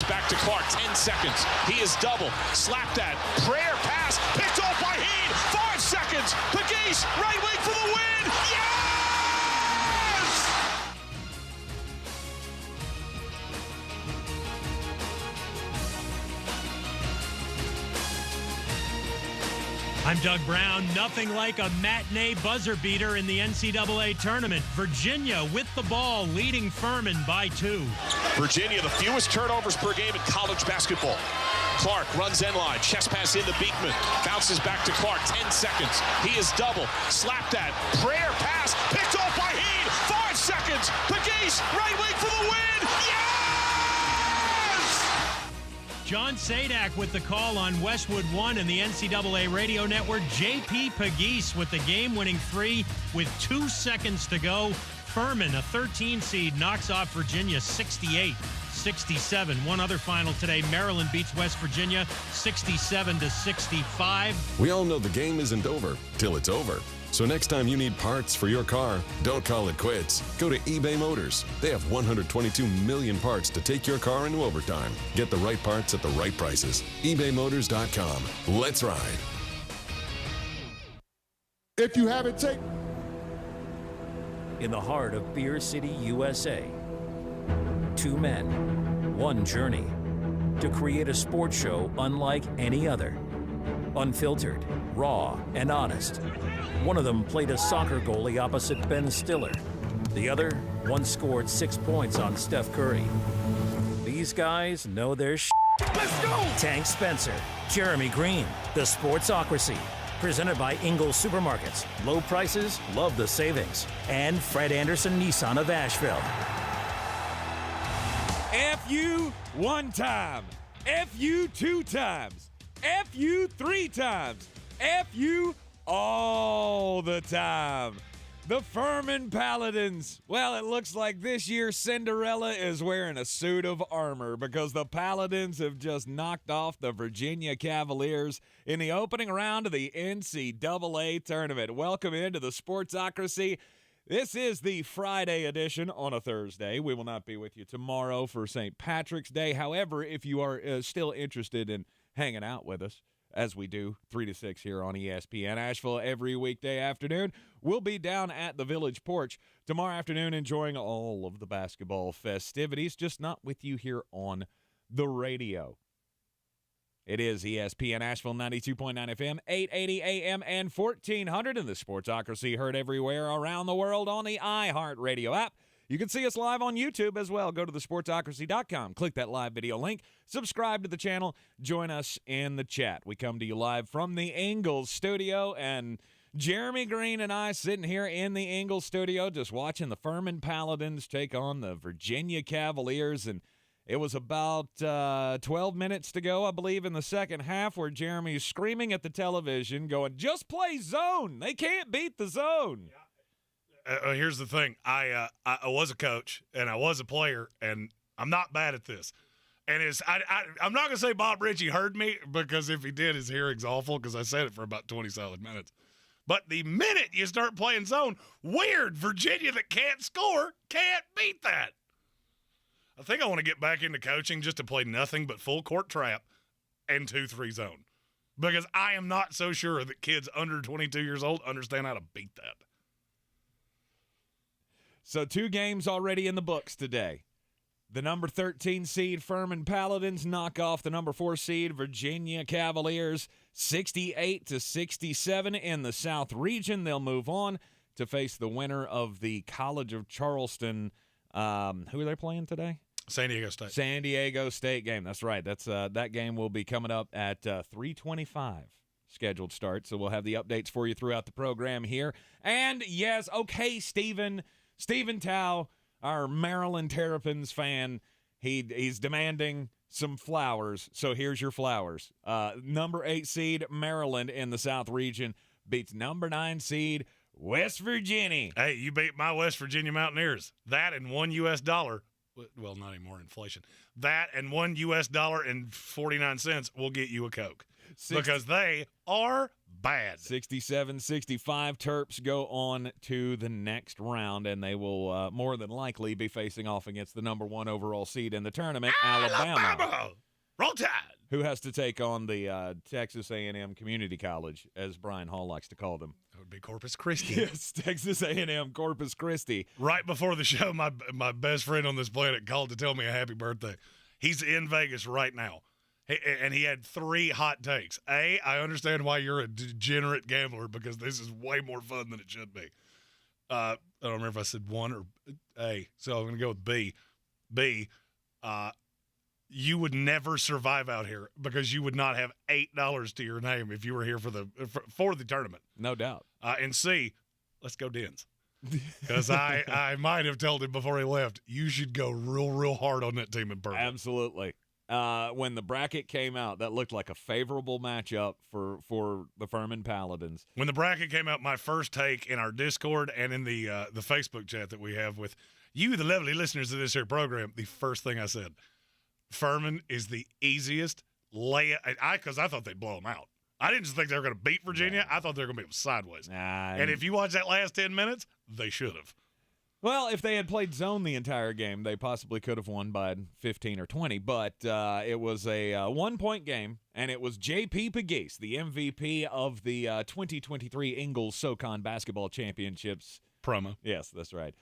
back to Clark, 10 seconds. He is double, slapped that, prayer pass, picked off by Heed, 5 seconds. Pegues, right wing for the win. Yes! I'm Doug Brown. Nothing like a matinee buzzer beater in the NCAA tournament. Virginia with the ball, leading Furman by 2. Virginia, the fewest turnovers per game in college basketball. Clark runs end line, chest pass into Beekman, bounces back to Clark, 10 seconds. He is double, slapped that, prayer pass, picked off by Heed, 5 seconds. Pegues, right wing for the win. Yes! John Sadak with the call on Westwood 1 and the NCAA Radio Network. J.P. Pegues with the game-winning 3 with 2 seconds to go. Furman, a 13 seed, knocks off Virginia 68-67. One other final today, Maryland beats West Virginia 67-65. We all know the game isn't over till it's over. So next time you need parts for your car, don't call it quits. Go to eBay Motors. They have 122 million parts to take your car into overtime. Get the right parts at the right prices. ebaymotors.com. Let's ride. If you have it, take. In the heart of Beer City, USA, 2 men, 1 journey to create a sports show unlike any other. Unfiltered, raw, and honest. One of them played a soccer goalie opposite Ben Stiller. The other once scored 6 points on Steph Curry. These guys know their shit. Let's go! Tank Spencer, Jeremy Greene, The Sportsocracy. Presented by Ingles Supermarkets. Low prices, love the savings. And Fred Anderson Nissan of Asheville. F-U 1 time. F-U 2 times. F-U 3 times. F-U all the time. The Furman Paladins. Well, it looks like this year Cinderella is wearing a suit of armor because the Paladins have just knocked off the Virginia Cavaliers in the opening round of the NCAA tournament. Welcome into the Sportsocracy. This is the Friday edition on a Thursday. We will not be with you tomorrow for St. Patrick's Day. However, if you are still interested in hanging out with us, as we do 3 to 6 here on ESPN Asheville every weekday afternoon, we'll be down at the Village Porch tomorrow afternoon enjoying all of the basketball festivities, just not with you here on the radio. It is ESPN Asheville 92.9 FM, 880 AM, and 1400 in the Sportsocracy, heard everywhere around the world on the iHeartRadio app. You can see us live on YouTube as well. Go to thesportsocracy.com, click that live video link, subscribe to the channel, join us in the chat. We come to you live from the Ingles Studio, and Jeremy Greene and I sitting here in the Ingles Studio just watching the Furman Paladins take on the Virginia Cavaliers, and it was about 12 minutes to go, I believe, in the second half, where Jeremy's screaming at the television, going, just play zone. They can't beat the zone. Here's the thing. I was a coach, and I was a player, and I'm not bad at this. And I'm not going to say Bob Ritchie heard me, because if he did, his hearing's awful, because I said it for about 20 solid minutes. But the minute you start playing zone, weird, Virginia that can't score can't beat that. I think I want to get back into coaching just to play nothing but full court trap and 2-3 zone, because I am not so sure that kids under 22 years old understand how to beat that. So 2 games already in the books today. The number 13 seed Furman Paladins knock off the number 4 seed Virginia Cavaliers 68-67 in the South region. They'll move on to face the winner of the College of Charleston. Who are they playing today? San Diego State. San Diego State game. That's right. That's that game will be coming up at 3:25 scheduled start. So we'll have the updates for you throughout the program here. And yes, okay, Stephen Tao, our Maryland Terrapins fan, he's demanding some flowers. So here's your flowers. Number 8 seed Maryland in the South region beats number 9 seed West Virginia. Hey, you beat my West Virginia Mountaineers. That and $1. Well, not anymore, inflation. That and $1 and 49 cents will get you a Coke. because they are bad. 67-65, Terps go on to the next round, and they will more than likely be facing off against the number 1 overall seed in the tournament, Alabama. Roll Tide. Who has to take on the Texas A&M Community College, as Brian Hall likes to call them. That would be Corpus Christi. Yes, Texas A&M Corpus Christi. Right before the show, my best friend on this planet called to tell me a happy birthday. He's in Vegas right now, and he had 3 hot takes. A, I understand why you're a degenerate gambler because this is way more fun than it should be. I don't remember if I said 1 or A, so I'm going to go with B. B, you would never survive out here because you would not have $8 to your name if you were here for the tournament. No doubt. And C, let's go Dens. Because I might have told him before he left, you should go real hard on that team in Purple. Absolutely. When the bracket came out, that looked like a favorable matchup for the Furman Paladins. When the bracket came out, my first take in our Discord and in the Facebook chat that we have with you, the lovely listeners of this here program, the first thing I said, Furman is the easiest layup. Because I thought they'd blow them out. I didn't just think they were going to beat Virginia. I thought they were going to beat them sideways. And if you watch that last 10 minutes, they should have. Well, if they had played zone the entire game, they possibly could have won by 15 or 20. But it was a 1-point game, and it was J.P. Pegues, the MVP of the 2023 Ingles SoCon Basketball Championships. Promo. Yes, that's right.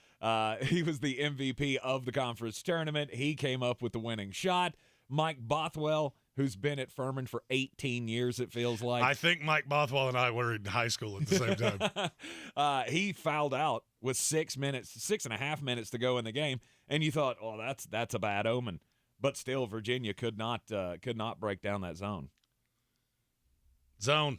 He was the MVP of the conference tournament. He came up with the winning shot. Mike Bothwell, who's been at Furman for 18 years, it feels like. I think Mike Bothwell and I were in high school at the same time. He fouled out with 6.5 minutes to go in the game, and you thought, oh, that's a bad omen. But still, Virginia could not break down that zone. Zone.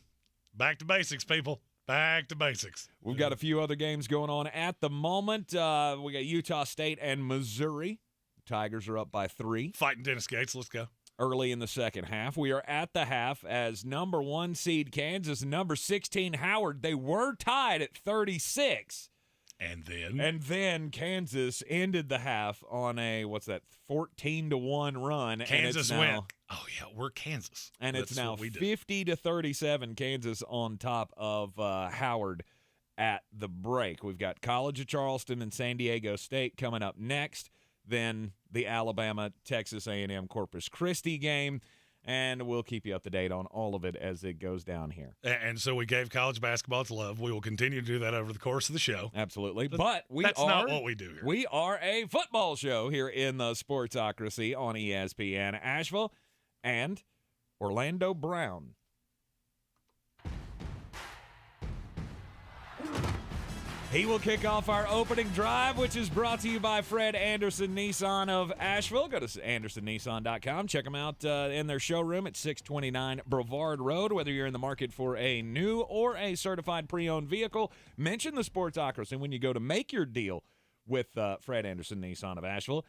Back to basics, people. Back to basics. We've got a few other games going on at the moment. We got Utah State and Missouri. Tigers are up by 3. Fighting Dennis Gates. Let's go. Early in the second half. We are at the half as number 1 seed Kansas and number 16 Howard. They were tied at 36. And then Kansas ended the half on a 14-1 run. Kansas went. Oh yeah, we're Kansas. And it's now 50-37. Kansas on top of Howard at the break. We've got College of Charleston and San Diego State coming up next. Then the Alabama-Texas A&M Corpus Christi game. And we'll keep you up to date on all of it as it goes down here. And so we gave college basketball its love. We will continue to do that over the course of the show. Absolutely. But that's not what we do here. We are a football show here in the Sportsocracy on ESPN Asheville and Orlando Brown. He will kick off our opening drive, which is brought to you by Fred Anderson Nissan of Asheville. Go to andersonnissan.com. Check them out in their showroom at 629 Brevard Road. Whether you're in the market for a new or a certified pre-owned vehicle, mention the Sportsocracy when you go to make your deal with Fred Anderson Nissan of Asheville,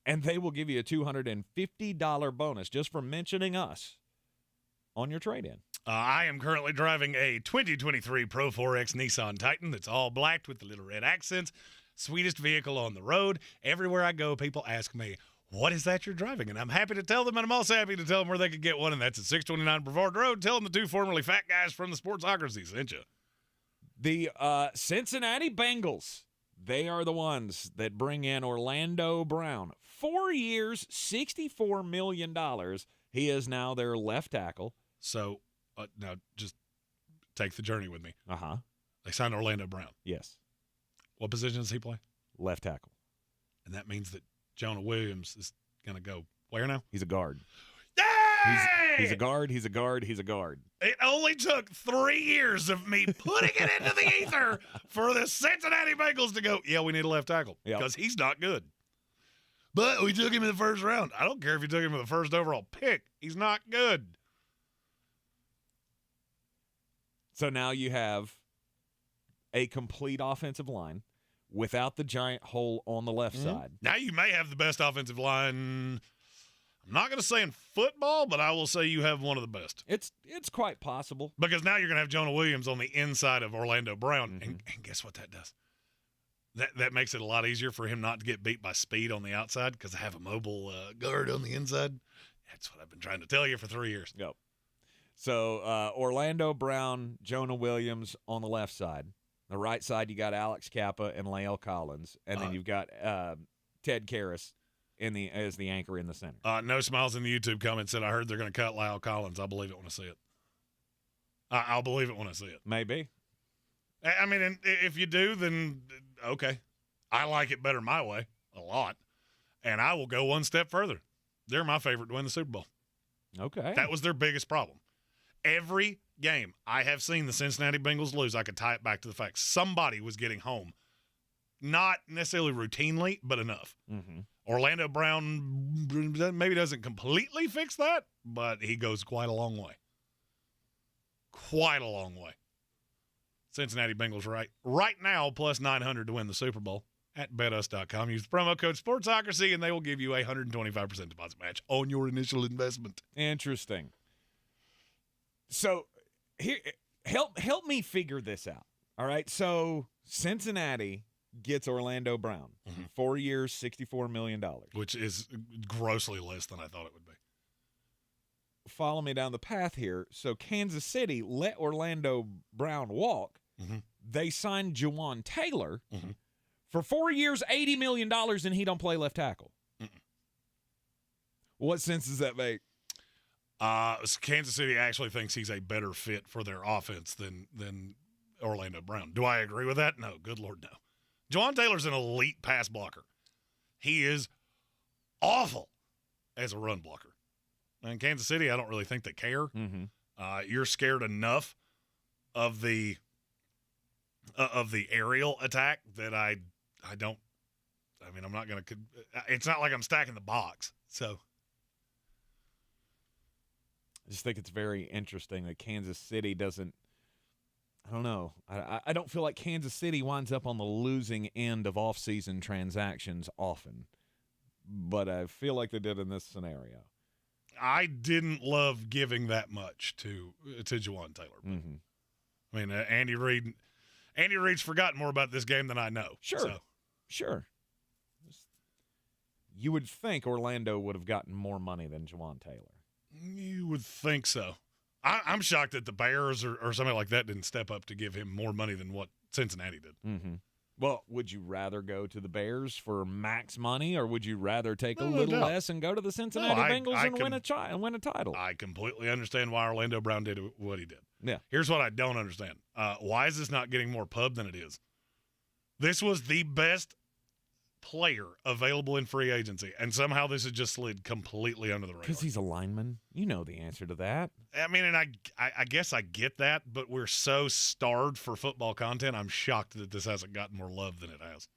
and they will give you a $250 bonus just for mentioning us on your trade-in. I am currently driving a 2023 Pro 4X Nissan Titan that's all black with the little red accents. Sweetest vehicle on the road. Everywhere I go, people ask me, what is that you're driving? And I'm happy to tell them, and I'm also happy to tell them where they could get one, and that's at 629 Brevard Road. Tell them the 2 formerly fat guys from the Sportsocracy sent you. The Cincinnati Bengals, they are the ones that bring in Orlando Brown. 4 years, $64 million. He is now their left tackle. So, now just take the journey with me. Uh-huh. They signed Orlando Brown. Yes. What position does he play? Left tackle. And that means that Jonah Williams is going to go where now? He's a guard. Yay! He's a guard. He's a guard. He's a guard. It only took 3 years of me putting it into the ether for the Cincinnati Bengals to go, yeah, we need a left tackle because he's not good. But we took him in the first round. I don't care if you took him in the first overall pick. He's not good. So now you have a complete offensive line without the giant hole on the left side. Now you may have the best offensive line. I'm not going to say in football, but I will say you have one of the best. It's quite possible. Because now you're going to have Jonah Williams on the inside of Orlando Brown. Mm-hmm. And guess what that does? That makes it a lot easier for him not to get beat by speed on the outside because I have a mobile guard on the inside. That's what I've been trying to tell you for 3 years. Yep. So Orlando Brown, Jonah Williams on the left side. The right side, you got Alex Kappa and Lael Collins, and then you've got Ted Karras as the anchor in the center. No Smiles in the YouTube comments said, I heard they're going to cut Lael Collins. I'll believe it when I see it. I'll believe it when I see it. Maybe. I mean, if you do, then okay. I like it better my way a lot, and I will go one step further. They're my favorite to win the Super Bowl. Okay. That was their biggest problem. Every game I have seen the Cincinnati Bengals lose, I could tie it back to the fact somebody was getting home. Not necessarily routinely, but enough. Mm-hmm. Orlando Brown maybe doesn't completely fix that, but he goes quite a long way. Quite a long way. Cincinnati Bengals right now plus 900 to win the Super Bowl at betus.com. Use the promo code SportsOcracy, and they will give you a 125% deposit match on your initial investment. Interesting. So here, help me figure this out. All right. So Cincinnati gets Orlando Brown, 4 years, $64 million, which is grossly less than I thought it would be. Follow me down the path here. So Kansas City let Orlando Brown walk. Mm-hmm. They signed Jawan Taylor for 4 years, $80 million, and he don't play left tackle. What sense does that make? Kansas City actually thinks he's a better fit for their offense than Orlando Brown. Do I agree with that? No. Good Lord, no. Jawan Taylor's an elite pass blocker. He is awful as a run blocker. And Kansas City, I don't really think they care. You're scared enough of the aerial attack that I don't. I mean, I'm not going to. It's not like I'm stacking the box. So I just think it's very interesting that Kansas City doesn't. I don't know. I don't feel like Kansas City winds up on the losing end of off-season transactions often, but I feel like they did in this scenario. I didn't love giving that much to Jawan Taylor. I mean, Andy Reid's forgotten more about this game than I know. Sure. You would think Orlando would have gotten more money than Jawan Taylor. You would think so. I'm shocked that the Bears or somebody like that didn't step up to give him more money than what Cincinnati did. Well, would you rather go to the Bears for max money, or would you rather take a little less and go to the Cincinnati Bengals and win a title? I completely understand why Orlando Brown did what he did. Yeah. Here's what I don't understand. Why is this not getting more pub than it is? This was the best player available in free agency, and somehow this has just slid completely under the radar. Because he's a lineman. You know the answer to that. I mean, and I guess I get that, but we're so starved for football content, I'm shocked that this hasn't gotten more love than it has.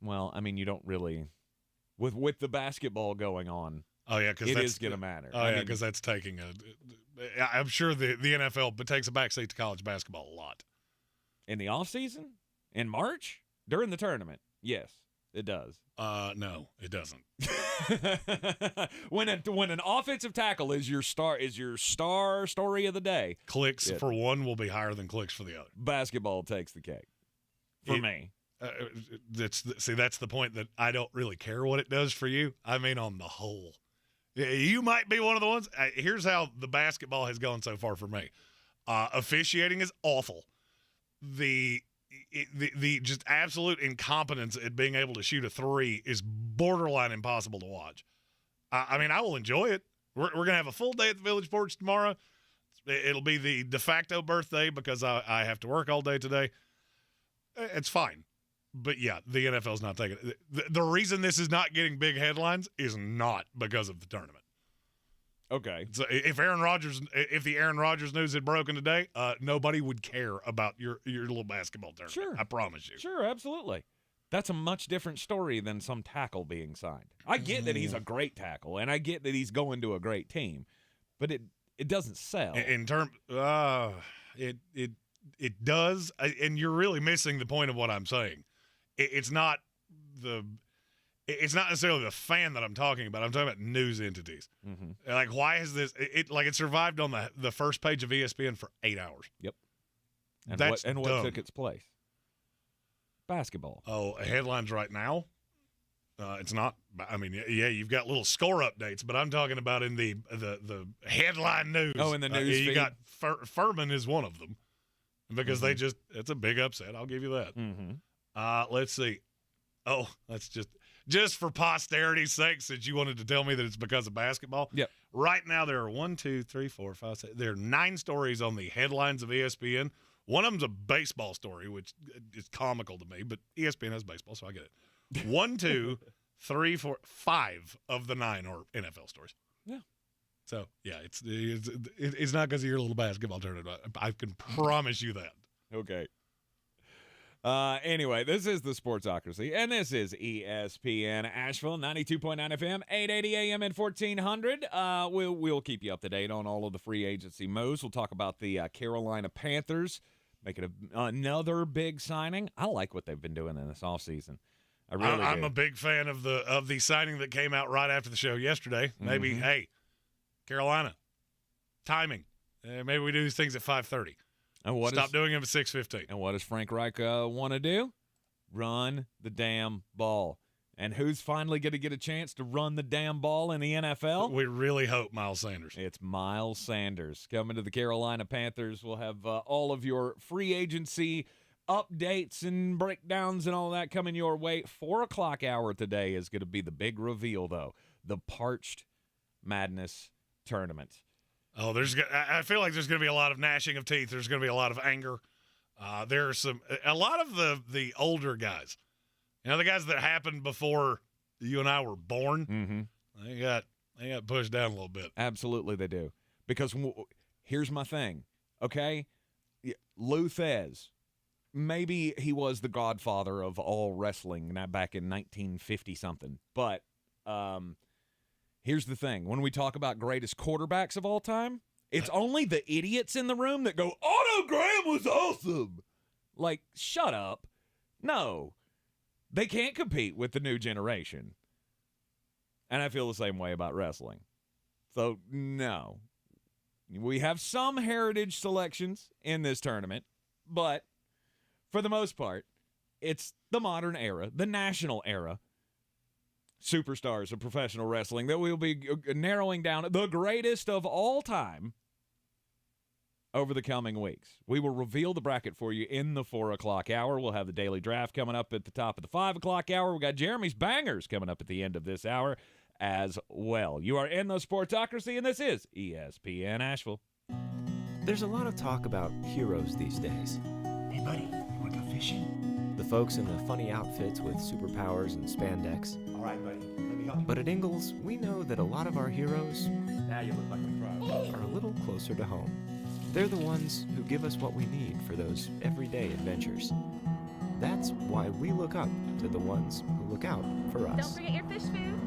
Well, I mean, you don't really – with the basketball going on, it is going to matter. Because that's taking I'm sure the NFL takes a backseat to college basketball a lot. In the offseason? In March? During the tournament? Yes, it does. No, it doesn't. When an offensive tackle is your star story of the day, clicks for one will be higher than clicks for the other. Basketball takes the cake for me. That's the point that I don't really care what it does for you. I mean, on the whole, you might be one of the ones. Here's how the basketball has gone so far for me. Officiating is awful. The just absolute incompetence at being able to shoot a three is borderline impossible to watch. I mean, I will enjoy it. We're going to have a full day at the Village Porch tomorrow. It'll be the de facto birthday because I have to work all day today. It's fine. But, yeah, the NFL's not taking it. The reason this is not getting big headlines is not because of the tournament. Okay. So if the Aaron Rodgers news had broken today, nobody would care about your little basketball tournament. Sure. I promise you. Sure, absolutely. That's a much different story than some tackle being signed. I get that he's a great tackle, and I get that he's going to a great team, but it doesn't sell. It does, and you're really missing the point of what I'm saying. It's not necessarily the fan that I'm talking about. I'm talking about news entities. Like, why is this? It survived on the first page of ESPN for 8 hours. Yep. And That's what took its place? Basketball. Oh, headlines right now? It's not. I mean, yeah, you've got little score updates, but I'm talking about in the headline news. Oh, in the news you feed. got Furman is one of them because it's a big upset. I'll give you that. Mm-hmm. Let's see. Oh, that's just for posterity's sake, since you wanted to tell me that it's because of basketball. Yep. Right now there are 1, 2, 3, 4, 5, 6. There are 9 stories on the headlines of ESPN. One of them's a baseball story, which is comical to me, but ESPN has baseball, so I get it. 1, 2, 3, 4, 5 of the 9 are NFL stories. Yeah. So yeah, it's not because of your little basketball tournament. I can promise you that. Okay. Anyway, this is the Sportsocracy, and this is ESPN Asheville, 92.9 FM, 880 AM and 1400. We'll keep you up to date on all of the free agency moves. We'll talk about the Carolina Panthers making another big signing. I like what they've been doing in this offseason. I'm a big fan of the signing that came out right after the show yesterday. Maybe, hey, Carolina, timing. Maybe we do these things at 5:30. And Stop doing them at 6:15. And what does Frank Reich want to do? Run the damn ball. And who's finally going to get a chance to run the damn ball in the NFL? We really hope Miles Sanders. It's Miles Sanders coming to the Carolina Panthers. We'll have all of your free agency updates and breakdowns and all that coming your way. 4 o'clock hour today is going to be the big reveal, though. The Parched Madness Tournament. Oh, I feel like there's going to be a lot of gnashing of teeth. There's going to be a lot of anger. There are a lot of the older guys. You know, the guys that happened before you and I were born. Mm-hmm. They got pushed down a little bit. Absolutely, they do. Because here's my thing. Okay, Lou Thez. Maybe he was the godfather of all wrestling back in 1950 something. But here's the thing. When we talk about greatest quarterbacks of all time, it's only the idiots in the room that go, Otto Graham was awesome. Like, shut up. No. They can't compete with the new generation. And I feel the same way about wrestling. So, no. We have some heritage selections in this tournament, but for the most part, it's the modern era, the national era. Superstars of professional wrestling that we'll be narrowing down the greatest of all time over the coming weeks. We will reveal the bracket for you in the 4 o'clock hour. We'll have the daily draft coming up at the top of the 5 o'clock hour. We got Jeremy's Bangers coming up at the end of this hour as well. You are in the Sportsocracy, and this is ESPN Asheville. There's a lot of talk about heroes these days. Hey, buddy, you want to go fishing? The folks in the funny outfits with superpowers and spandex. All right, buddy, let me help you. But at Ingles, we know that a lot of our heroes Now you look like a pro. are a little closer to home. They're the ones who give us what we need for those everyday adventures. That's why we look up to the ones who look out for us. Don't forget your fish food.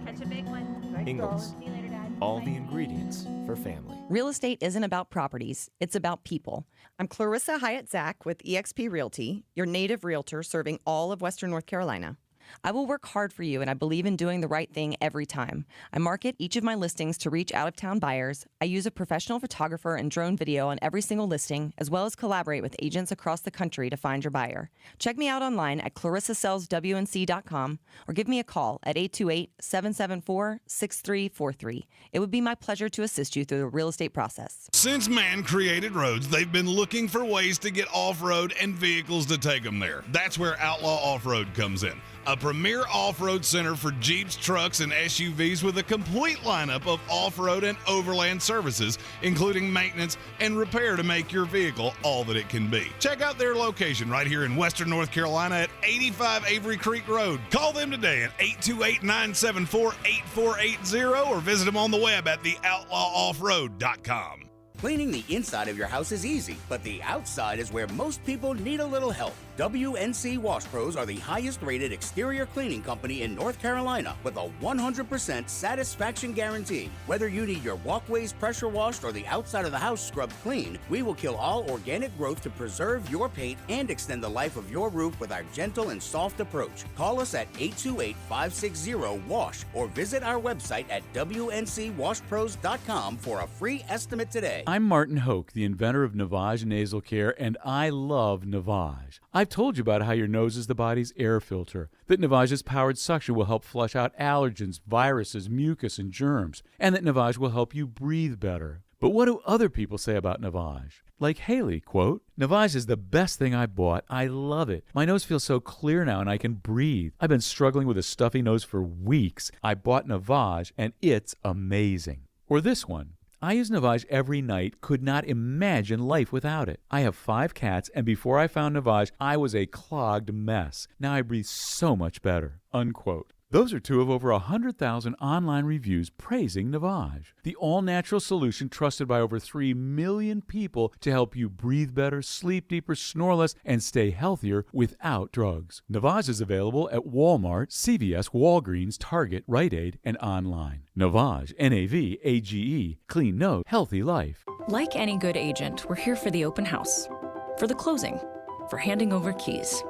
Catch a big one. Ingles. See you later, Dad. All the ingredients for family. Real estate isn't about properties, it's about people. I'm Clarissa Hyatt-Zach with eXp Realty, your native realtor serving all of Western North Carolina. I will work hard for you, and I believe in doing the right thing every time. I market each of my listings to reach out-of-town buyers. I use a professional photographer and drone video on every single listing, as well as collaborate with agents across the country to find your buyer. Check me out online at clarissasellswnc.com or give me a call at 828-774-6343. It would be my pleasure to assist you through the real estate process. Since man created roads, they've been looking for ways to get off-road and vehicles to take them there. That's where Outlaw Off-Road comes in. A premier off-road center for Jeeps, trucks, and SUVs with a complete lineup of off-road and overland services, including maintenance and repair to make your vehicle all that it can be. Check out their location right here in Western North Carolina at 85 Avery Creek Road. Call them today at 828-974-8480 or visit them on the web at theoutlawoffroad.com. Cleaning the inside of your house is easy, but the outside is where most people need a little help. WNC Wash Pros are the highest rated exterior cleaning company in North Carolina with a 100% satisfaction guarantee. Whether you need your walkways pressure washed or the outside of the house scrubbed clean, we will kill all organic growth to preserve your paint and extend the life of your roof with our gentle and soft approach. Call us at 828-560-WASH or visit our website at WNCWashPros.com for a free estimate today. I'm Martin Hoke, the inventor of Navage Nasal Care, and I love Navage. I've I've told you about how your nose is the body's air filter, that Navage's powered suction will help flush out allergens, viruses, mucus, and germs, and that Navage will help you breathe better. But what do other people say about Navage? Like Haley, quote, Navage is the best thing I bought. I love it. My nose feels so clear now and I can breathe. I've been struggling with a stuffy nose for weeks. I bought Navage and it's amazing. Or this one. I use Navage every night, could not imagine life without it. I have 5 cats, and before I found Navage, I was a clogged mess. Now I breathe so much better, unquote. Those are 2 of over 100,000 online reviews praising Navage, the all-natural solution trusted by over 3 million people to help you breathe better, sleep deeper, snore less, and stay healthier without drugs. Navage is available at Walmart, CVS, Walgreens, Target, Rite Aid, and online. Navage, N-A-V-A-G-E, clean nose, healthy life. Like any good agent, we're here for the open house, for the closing, for handing over keys.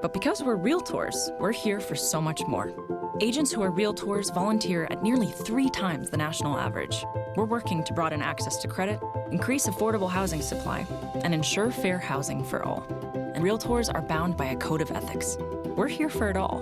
But because we're realtors, we're here for so much more. Agents who are realtors volunteer at nearly 3 times the national average. We're working to broaden access to credit, increase affordable housing supply, and ensure fair housing for all. And realtors are bound by a code of ethics. We're here for it all.